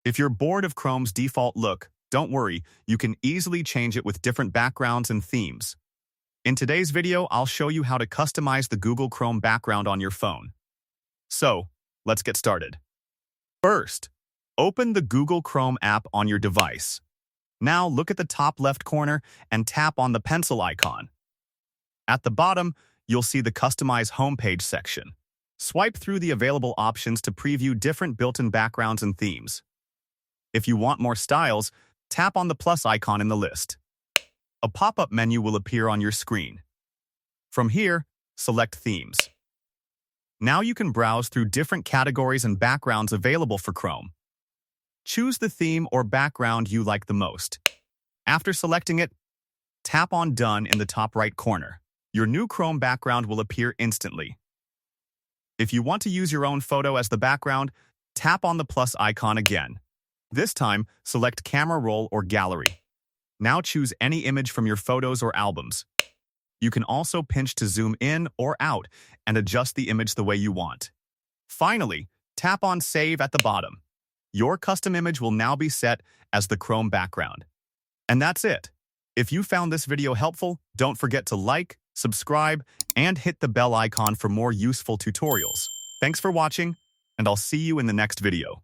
If you're bored of Chrome's default look, don't worry, you can easily change it with different backgrounds and themes. In today's video, I'll show you how to customize the Google Chrome background on your phone. So, let's get started. First, open the Google Chrome app on your device. Now look at the top left corner and tap on the pencil icon. At the bottom, you'll see the Customize homepage section. Swipe through the available options to preview different built-in backgrounds and themes. If you want more styles, tap on the plus icon in the list. A pop-up menu will appear on your screen. From here, select Themes. Now you can browse through different categories and backgrounds available for Chrome. Choose the theme or background you like the most. After selecting it, tap on Done in the top right corner. Your new Chrome background will appear instantly. If you want to use your own photo as the background, tap on the plus icon again. This time, select Camera Roll or Gallery. Now choose any image from your photos or albums. You can also pinch to zoom in or out and adjust the image the way you want. Finally, tap on Save at the bottom. Your custom image will now be set as the Chrome background. And that's it. If you found this video helpful, don't forget to like, subscribe, and hit the bell icon for more useful tutorials. Thanks for watching, and I'll see you in the next video.